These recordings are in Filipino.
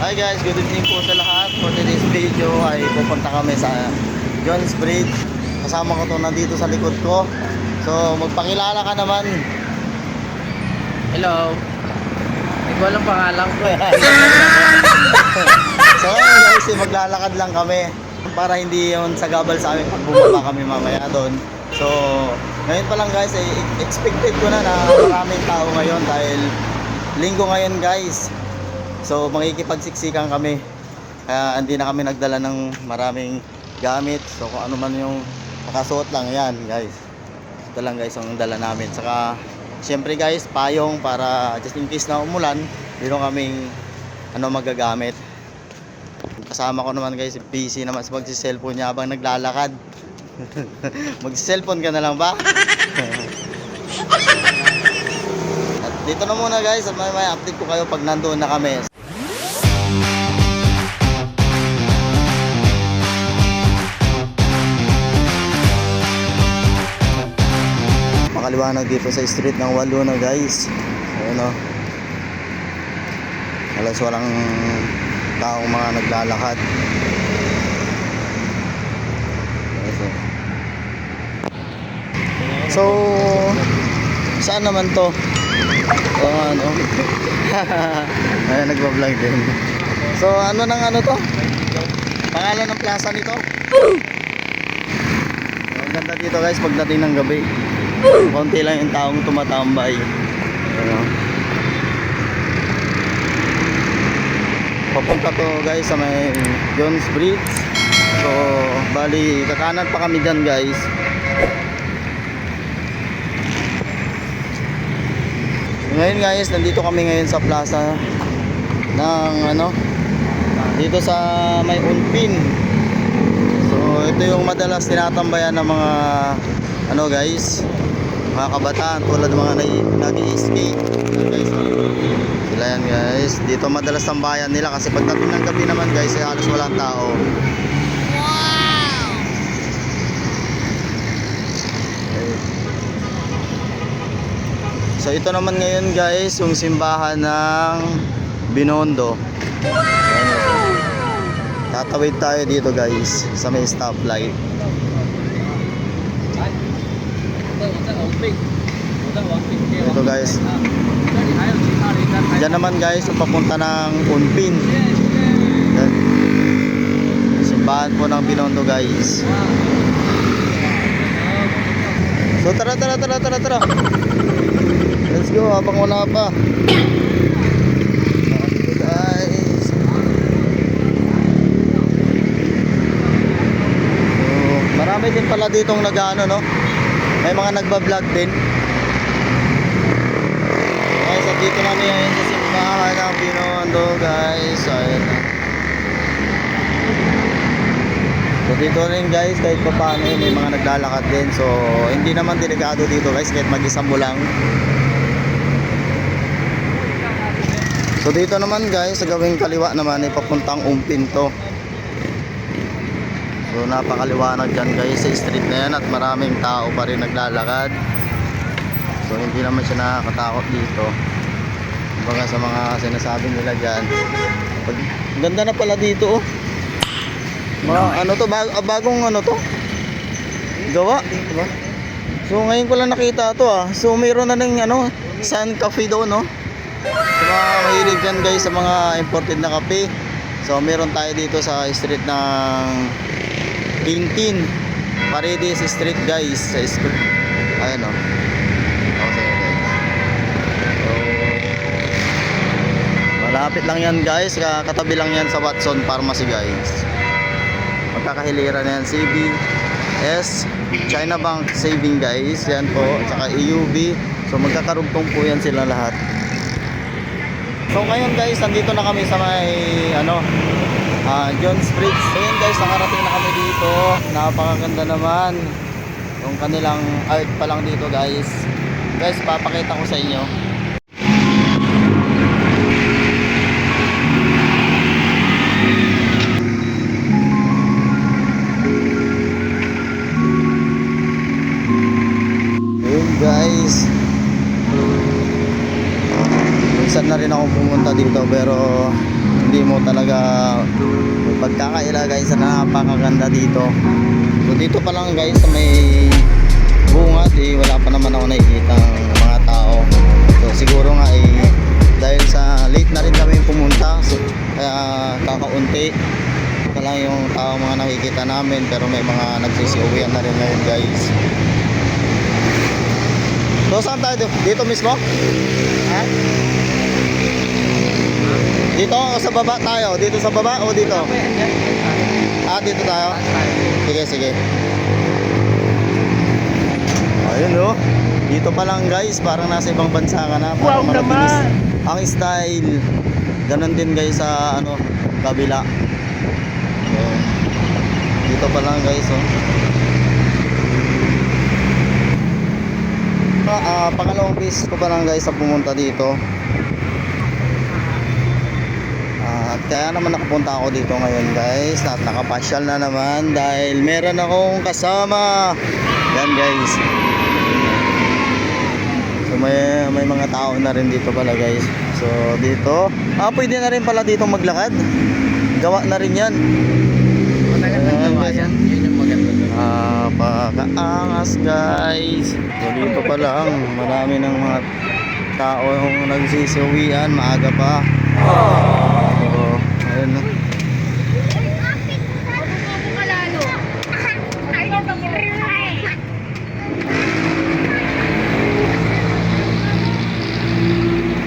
Hi guys, good evening po sa lahat. For today's video ay pupunta kami sa John's Bridge. Kasama ko to nandito sa likod ko. So magpakilala ka naman. Hello. Hindi ko alam pangalan ko eh. So guys, maglalakad lang kami para hindi yun sagabal sa amin pag bumaba kami mamaya doon. So ngayon pa lang guys, expected ko na maraming tao ngayon dahil linggo ngayon guys. So makikipagsiksikan kami. Kaya hindi na kami nagdala ng maraming gamit. So kung ano man yung nakasuot lang yan guys. Ito lang guys ang dala namin. Saka siyempre guys, payong para just in case na umulan, meron kaming magagamit. Kasama ko naman guys, busy naman sa magsi-cellphone niya habang naglalakad. Magsi-cellphone ka na lang ba? At dito na muna guys, at may update ko kayo pag nandoon na kami. Makaliwanag dito sa street ng Walo na guys. Ayun o. Halos walang taong mga naglalakad. So saan naman to? Ano? Ayan, nagbablog din. So ano to? Pangalan ng plaza nito? Ang ganda dito guys pagdating ng gabi. Konti lang yung taong tumatambay. Ano? Papunta to guys sa may John's Bridge. So bali kakanan pa kami dyan guys. Ngayon guys, nandito kami ngayon sa plaza ng dito sa may Unpin. So ito yung madalas tinatambayan ng mga guys, mga kabataan tulad ng mga nag-i-skate guys. Sila yan guys, dito madalas tambayan nila kasi pagdating ng gabi naman guys ay halos walang tao. So ito naman ngayon guys, yung simbahan ng Binondo. Tatawid tayo dito guys sa may stoplight. Ito guys. Diyan naman guys, yung papunta ng Unpin. Yan. Simbahan po ng Binondo guys. So tara. Let's go habang wala pa. Guys. So, marami din pala ditong no? May mga nagba-vlog din. Guys, at dito namin ngayon sa simbahan ng Binondo guys. Ayun na. So dito rin guys, kahit pa paano may mga naglalakad din. So hindi naman delikado dito guys, kahit mag-isa mo lang. So dito naman guys, sa gawing kaliwa naman ay papuntang Unpin to. So napakaliwanag dyan guys sa street na yan at maraming tao pa rin naglalakad. So hindi naman siya nakakatakot dito. Kumbaga sa mga sinasabi nila dyan. Ganda na pala dito oh. Bagong to? Gawa, diba? So ngayon ko lang nakita to ah. So mayroon na ng Sun Cafe doon no. Sa mga mahilig dyan guys sa mga imported na kape. So meron tayo dito sa street ng Tintin, Paredes Street guys. Sa street. Ayan o. So malapit lang yan guys. Katabi lang yan sa Watson Pharmacy guys. Magkakahiliran na yan CBS, China Bank Saving guys. Yan po. At saka EUB. So magkakarugtong po yan sila lahat. So ngayon guys, nandito na kami sa may John's Bridge. So yun guys, nakarating na kami dito. Napakaganda naman yung kanilang art pa lang dito guys. Guys, papakita ko sa inyo. Yun guys, minsan na rin ako pumunta dito pero hindi mo talaga pagkakaila guys na napakaganda dito. So dito pa lang guys sa may bungad wala pa naman ako nakikita ng mga tao. So siguro nga dahil sa late na rin kami pumunta, so, kaya kakaunti pa lang yung tao mga nakikita namin, pero may mga nagsisiuwian na rin ngayon guys. So saan tayo? Dito mismo? Ha? Dito o sa baba tayo? Dito sa baba o dito? Dito tayo? Sige, sige. Ayun o. Dito pa lang guys, parang nasa ibang bansa ka na. Wow naman! Ang style. Ganon din guys sa kabila. So, dito pa lang guys oh. Pangalawang beses ko pa lang guys sa pumunta dito. At kaya naman nakapunta ako dito ngayon guys, at nakapasyal na naman dahil meron akong kasama. Yan guys. So may mga tao na rin dito pala guys. So dito, pwede na rin pala dito maglakad. Gawa na rin yan. Ayan, yan. Yun yung maganda doon. Pakaangas guys. So dito pa lang, marami ng mga tao yung nagsisiuwian, maaga pa. So, ayun na.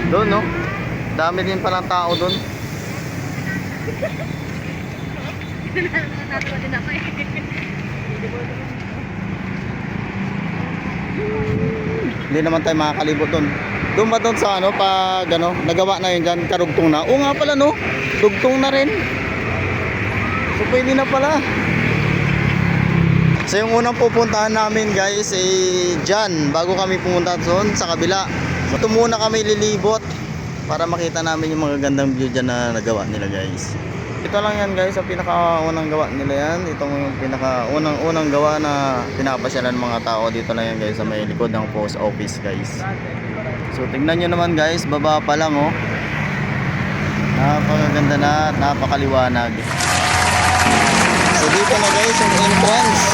Doon no, dami din palang tao doon. Hindi naman tayo makakalibot doon. Doon ba doon sa pag nagawa na yun dyan, karugtong na? Oo nga pala no, dugtong na rin. So pwede na pala. So yung unang pupuntahan namin guys dyan, bago kami pumunta doon sa kabila. So ito muna kami lilibot para makita namin yung mga gandang view dyan na nagawa nila guys. Ito lang yan guys, ang pinakaunang gawa nila yan. Itong yung pinakaunang gawa na pinapasyalan ng mga tao. Dito lang yan guys sa may likod ng post office guys. So tingnan nyo naman guys, baba pa lang oh. Napakaganda na at napakaliwanag. So dito na guys yung entrance.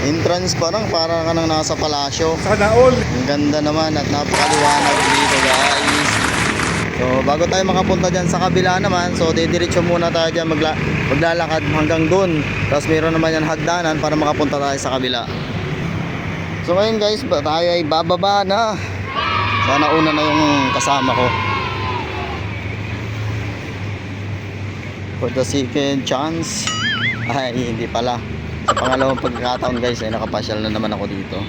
Entrance parang para ka nang nasa palasyo. Sana all! Ang ganda naman at napakaliwanag dito guys. So bago tayo makapunta dyan sa kabila naman, so didiretso muna tayo dyan, maglalakad hanggang dun. Tapos mayroon naman yan hagdanan para makapunta tayo sa kabila. So ngayon guys, tayo ay bababa na. Sana una na yung kasama ko. For the second chance. Ay hindi pala. Sa pangalawang pagkakataon guys ay nakapasyal na naman ako dito.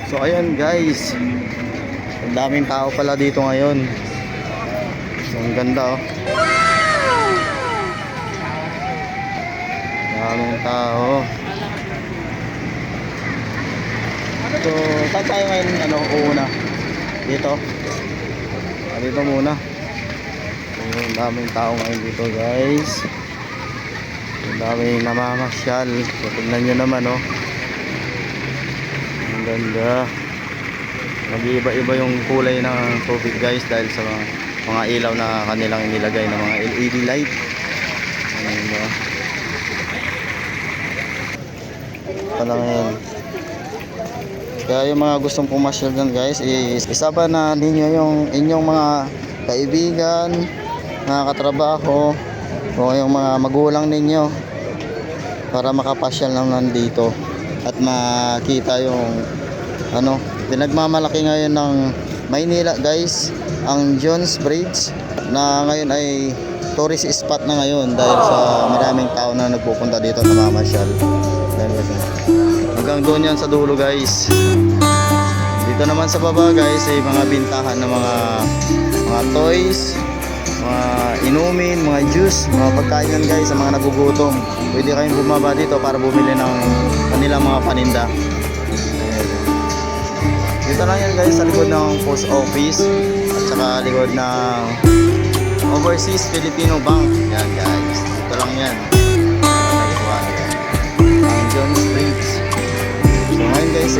So ayan guys, ang daming tao pala dito ngayon. So ang ganda oh. Daming tao. So saan tayo ngayon uuna? Dito? Dito muna. So ang daming tao ngayon dito guys. Ang daming namamasyal. So tignan nyo naman oh. Ang ganda. Nag-iiba-iba yung kulay ng tubig guys dahil sa mga ilaw na kanilang inilagay na mga LED light. Ayan ba? Palang yan. Kaya yung mga gustong pumasyal dyan guys, isama na ninyo yung inyong mga kaibigan, mga katrabaho, o yung mga magulang ninyo para makapasyal naman dito at makita yung pinagmamalaki ngayon ng Maynila guys, ang Jones Bridge na ngayon ay tourist spot na ngayon dahil sa maraming tao na nagpupunta dito na mamasyal. Hanggang doon yan sa dulo guys. Dito naman sa baba guys ay mga bintahan ng mga toys, mga inumin, mga juice, mga pagkain yan guys sa mga nagugutom. Pwede kayong bumaba dito para bumili ng kanilang mga paninda. Dito lang yan guys sa likod ng post office at saka likod ng Overseas Filipino Bank. Yan guys, dito lang yan. Ang Jones Bridge. So ngayon ngayon guys,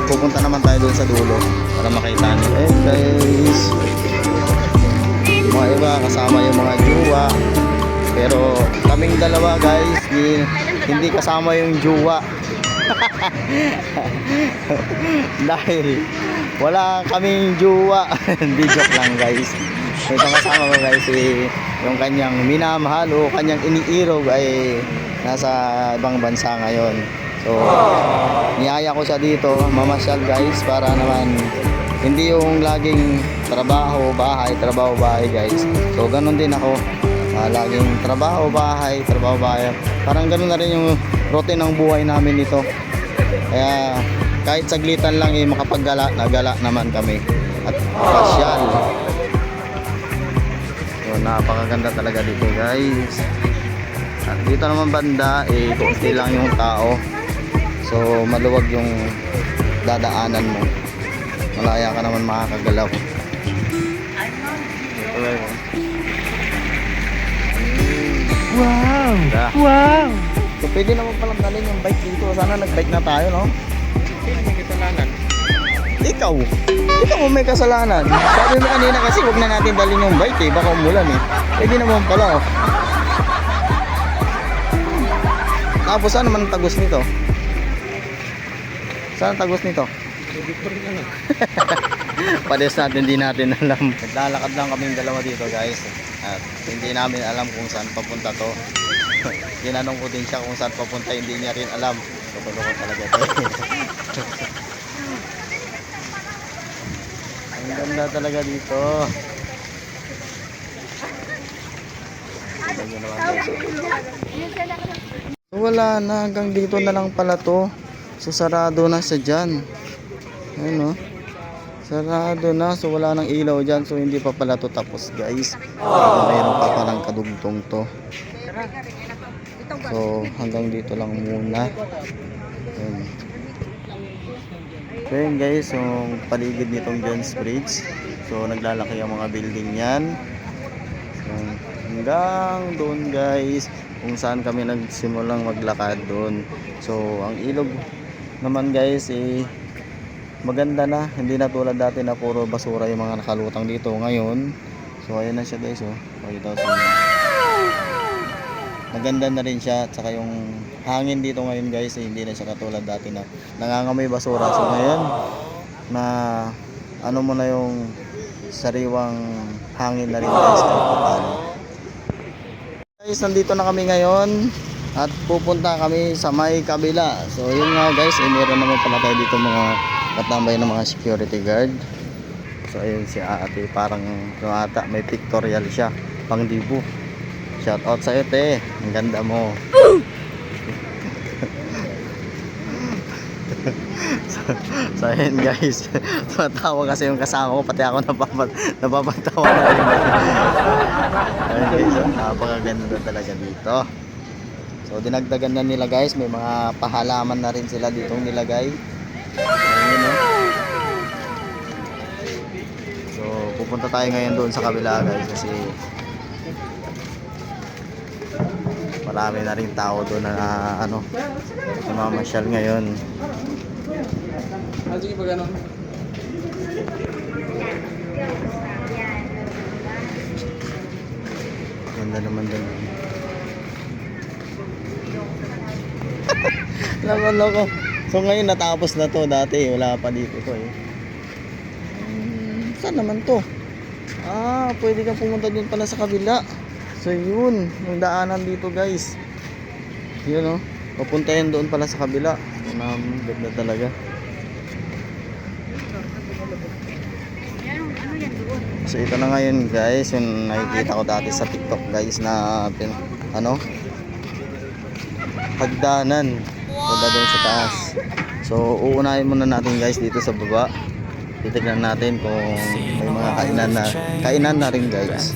pupunta naman tayo doon sa dulo para makita nyo. Ayun guys, mga iba kasama yung mga jowa, pero kaming dalawa guys, hindi kasama yung jowa. Dahil wala kaming jowa. Hindi, joke lang guys. Ito kasama ko guys, yung kanyang minamahal o kanyang iniirog ay nasa ibang bansa ngayon. So niyaya ko siya dito mamasyal guys, para naman hindi yung laging trabaho bahay guys. So ganun din ako, laging trabaho bahay. Parang ganun na rin yung routine ng buhay namin ito. Kaya kahit saglitan lang makapaggala, nagala naman kami at pasyal. So napakaganda talaga dito guys. At dito naman banda konti lang yung tao. So maluwag yung dadaanan mo. Malaya ka naman makakagalaw. Wow! Da. Wow! So pwede naman palang dalhin yung bike dito. Sana nag-bike na tayo, no? Sino may kasalanan? Ikaw mo may kasalanan. Sabi mo kanina kasi wag na natin dalhin yung bike baka umulan Pwede naman pala Tapos saan naman tagos nito? Saan tagos nito? Hindi ko rin alam. Pades natin, hindi natin alam. Naglalakad lang kaming dalawa dito guys. At hindi namin alam kung saan papunta to. Tinanong ko din siya kung saan papunta, hindi niya rin alam. Tutulungan talaga to. Ang ganda talaga dito. Wala na, hanggang dito na lang pala to. So sarado na siya dyan. Ayun sarado na, so wala nang ilaw dyan. So hindi pa pala to tapos guys. Mayroon pa palang kadugtong to. So hanggang dito lang muna. Ayun. So yun guys, yung paligid nitong Jones Bridge. So naglalaki ang mga building yan. So, hanggang doon guys, kung saan kami nagsimulang maglakad doon. So ang ilog naman guys maganda na, hindi na tulad dati na puro basura yung mga nakalutang dito ngayon. So ayun na siya guys, pakita ko sa inyo. Maganda na rin siya, at saka yung hangin dito ngayon guys hindi na siya katulad dati na nangangamoy basura. So ngayon na ano mo na yung sariwang hangin na rin guys kahit paano. Guys, nandito na kami ngayon at pupunta kami sa may kabila. So yun nga guys, meron naman pala tayo dito mga katambay ng mga security guard. So ayun si ate, parang ata may pictorial siya, pang dibu. Shout out sa iyo te, ang ganda mo. So ayun guys, matawa kasi yung kasama ko, pati ako napapatawa na rin. Ayun guys, napakaganda na talaga dito. So dinagdagan na nila guys, may mga pahalaman na rin sila ditong nilagay. Ayun, So pupunta tayo ngayon doon sa kabila guys, kasi marami na rin tao doon na namamasyal ngayon. Sige pa gano'n. Ganda naman doon. Loko. So ngayon natapos na to, dati wala pa dito to Saan naman to? Pwede kang pumunta doon pala sa kabila. So yun, yung daanan dito guys. Yun papunta yun doon pala sa kabila. Ganda talaga. So ito na ngayon guys, yung nakikita ko dati sa TikTok guys na hagdanan. Punta doon sa taas. So uunahin muna natin guys dito sa baba. Titignan natin kung may mga kainan na rin guys.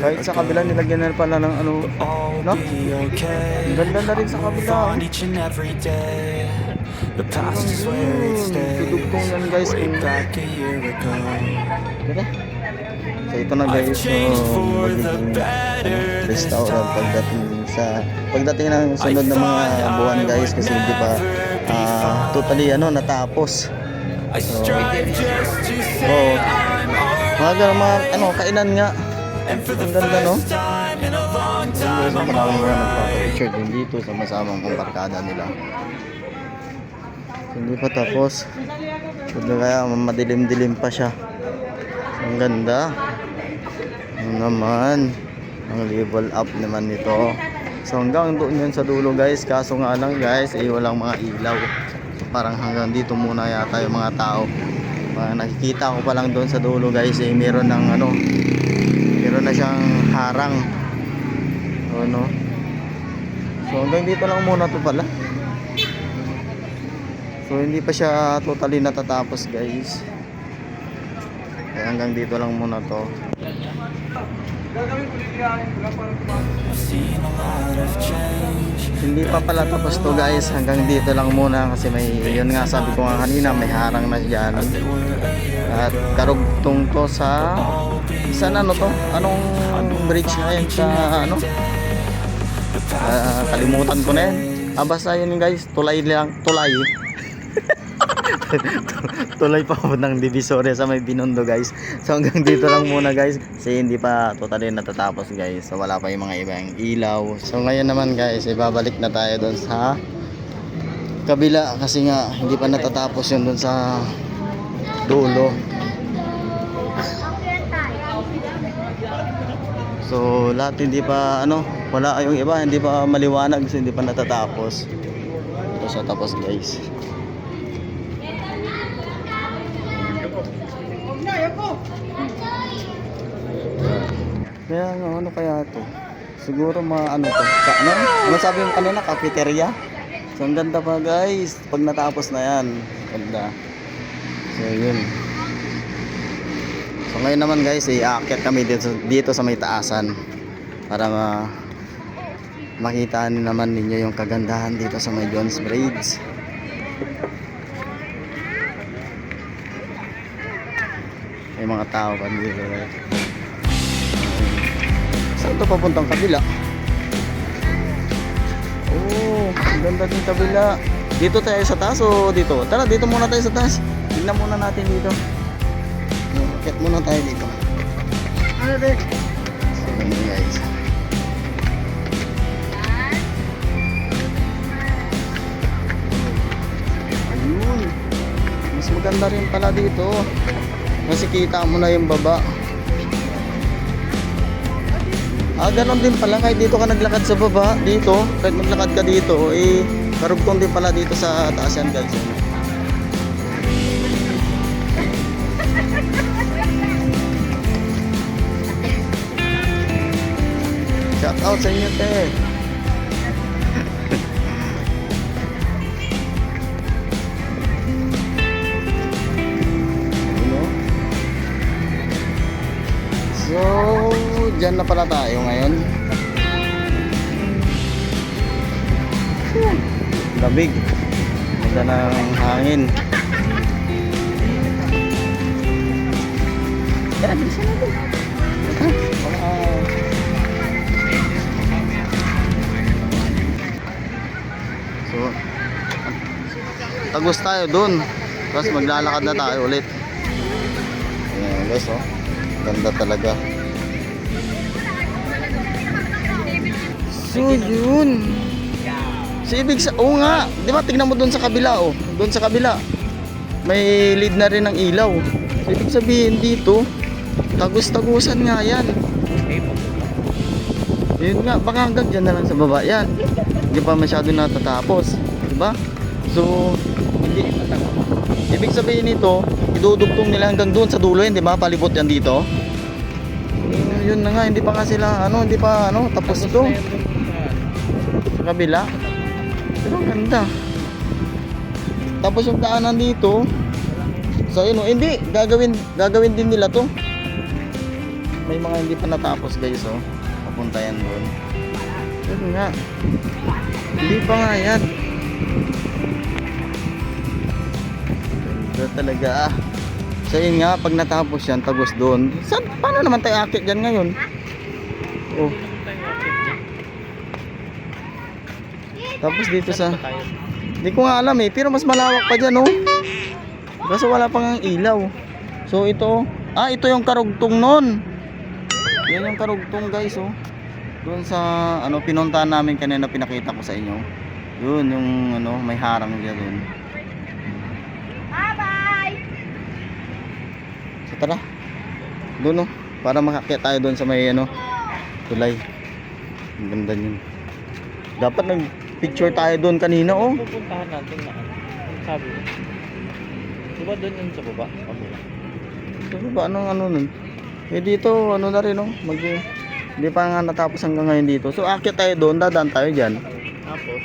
Kahit sa kabila nilagyan na pala ng no? Ganda na rin sa kabila. Tudugtong yan guys. So ito na guys, magiging restaurant pagdating sa pagdating ng sunod na mga buwan guys, kasi hindi pa totally natapos. So, mga ganun, mga kainan nga. Ang ganda, no? So, maraming mga nagpapapicture din dito sa masamang kong barkada nila. Hindi pa tapos. Kaya madilim-dilim pa siya. Ang ganda. Ano naman, ang level up naman nito. So hanggang doon yun sa dulo guys. Kaso nga lang guys, walang mga ilaw. So, parang hanggang dito muna yata yung mga tao. Nakikita ko pa lang doon sa dulo guys, meron ng meron na siyang harang. So hanggang dito lang muna to pala. So hindi pa siya totally natatapos guys. Kaya hanggang dito lang muna to. Hindi pa pala tapos to guys. Hanggang dito lang muna kasi yun nga sabi ko nga kanina, may harang na dyan. At karugtong to sa to? Anong bridge na yan sa kalimutan ko na yan. Basta yun guys, tulay lang, tulay. Tulay pa po ng Divisoria sa may Binondo guys. So hanggang dito lang muna guys, kasi hindi pa totally natatapos guys. So wala pa yung mga ibang ilaw. So ngayon naman guys, ibabalik na tayo doon sa kabila kasi nga hindi pa natatapos yun doon sa dulo. So lahat hindi pa wala yung iba, hindi pa maliwanag kasi hindi pa natatapos. Ito siya tapos guys. Kaya nga, ano kaya to? Siguro to? Ano sabi yung cafeteria? So ang ganda pa guys, pag natapos na yan. Ganda. So yun. So ngayon naman guys, aakyat kami dito sa may taasan. Para makita naman ninyo yung kagandahan dito sa may Jones Bridge. May mga tao pa dito guys. Saan ito papuntang kabila? Oh, ang ganda din kabila. Dito tayo sa taas o dito? Tara, dito muna tayo sa taas. Tignan muna natin dito. Akit muna tayo dito. So, ganun guys. Ayun. Mas maganda rin pala dito. Kasi kita mo na yung baba. Ganon din pala kahit dito ka naglakad sa baba, dito, kahit maglakad ka dito, karugtong din pala dito sa taas yan guys. Shout out sa inyo te. So, dyan na pala tayo ngayon. Labig. Ganda ng hangin. Yan, bisa na ito. So, tagos tayo dun. Tapos maglalakad na tayo ulit. Ayan guys, oh. Ganda talaga. So yun. So ibig nga, di ba tignan mo doon sa kabila oh. Doon sa kabila. May lead na rin ng ilaw. So ibig sabihin dito, tagus-tagusan nga yan. Yun nga, baka hanggang dyan na lang sa baba yan. Hindi pa masyado natatapos. Diba? So, hindi. Ibig sabihin nito, idudugtong nila hanggang doon sa dulo yan, di ba? Palibot yan dito. Yun na nga, hindi pa nga sila, hindi pa, tapos ito. Sa kabila. Pero ang ganda. Tapos yung daanan dito, so yun, hindi, gagawin din nila to. May mga hindi pa natapos guys, papunta yan doon. Yun nga. Hindi pa nga yan. Ganda talaga So yun nga, pag natapos yan, tagos doon. Paano naman tayo akit dyan ngayon? Oh. Tapos dito sa... Saan ba tayo? Hindi ko nga alam eh, pero mas malawak pa dyan oh. Kaso wala pang ang ilaw. So ito, ito yung karugtong nun. Yan yung karugtong guys oh. Doon sa ano pinuntahan namin kanina, pinakita ko sa inyo. Yun yung ano, may harang diyan doon. Bye-bye! So tara. Doon oh, para makakyat tayo doon sa may ano, tulay. Ang ganda niyan. Dapat nag-picture tayo doon kanina oh. Pupuntahan natin na ano. Ang sabi mo. Diba doon yun sa baba? Pabula. So ba anong ano nun? Eh dito ano na rin oh, hindi pa nga natapos hanggang ngayon dito. So akyat tayo doon, dadaan tayo diyan. Tapos,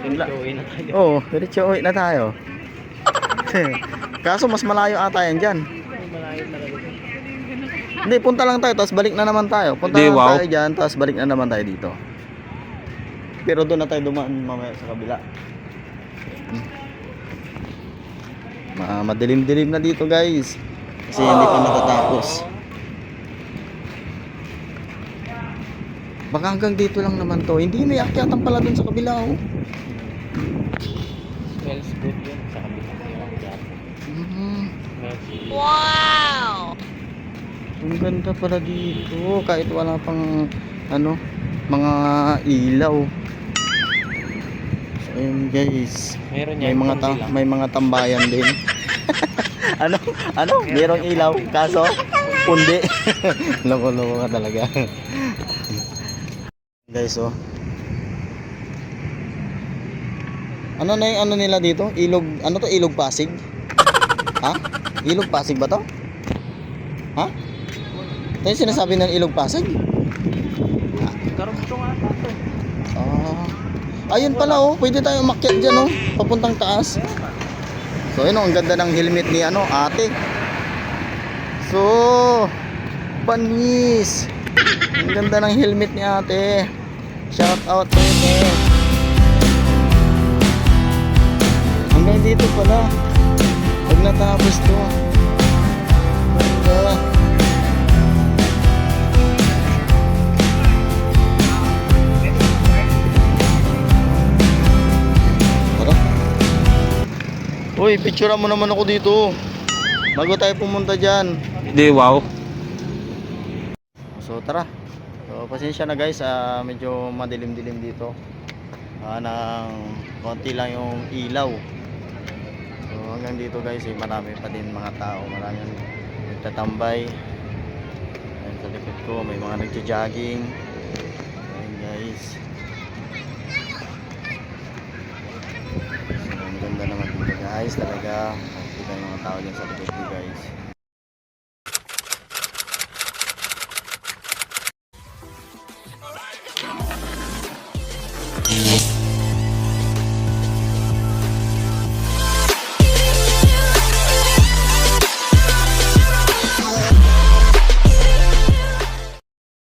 diretso na tayo. Oo, diretso uwi na tayo. Kaso mas malayo ata yan dyan. Malayo talaga. Hindi, punta lang tayo, tapos balik na naman tayo. Punta Hindi, lang wow. tayo dyan, tapos balik na naman tayo dito. Pero doon na tayo dumaan mamaya sa kabila. Madilim-dilim na dito guys. Kasi hindi pa natatapos. Baka hanggang dito lang naman to. Hindi, may akyatan pala doon sa kabila oh. Smells good yun sa kabila. Smells good. Wow! Ang ganda pala dito. Kahit wala pang ano, mga ilaw. So ayun guys. Meron May yan. mga may mga tambayan din. ano? Merong ilaw kaso pundi. Loko-loko ka talaga. Guys, oh. Ano na yung ano nila dito? Ilog, ano to? Ilog Pasig? Ha? Ilog Pasig ba to? Ha? Ito yung sinasabi ng Ilog Pasig? Karugtong ata to. Ayun pala oh, pwede tayo umakyat dyan oh, papuntang taas. So ayun oh, ang ganda ng helmet ni ano, ate. So, panis. Ang ganda ng helmet ni ate. Shout out to you. Hanggang dito pala. Pag natapos to. Ganda. Tara. Uy, picturean mo naman ako dito. Bago tayo pumunta dyan. Hindi, wow. So tara. So pasensya na guys, medyo madilim-dilim dito. Nang konti lang yung ilaw. So hanggang dito guys, marami pa din mga tao, maraming nagtatambay. Ayun sa likod ko, may mga nagja-jogging. Ayun guys. So, ang ganda naman dito guys, talaga. Kita yung mga tao dyan sa likod ko guys. Bye.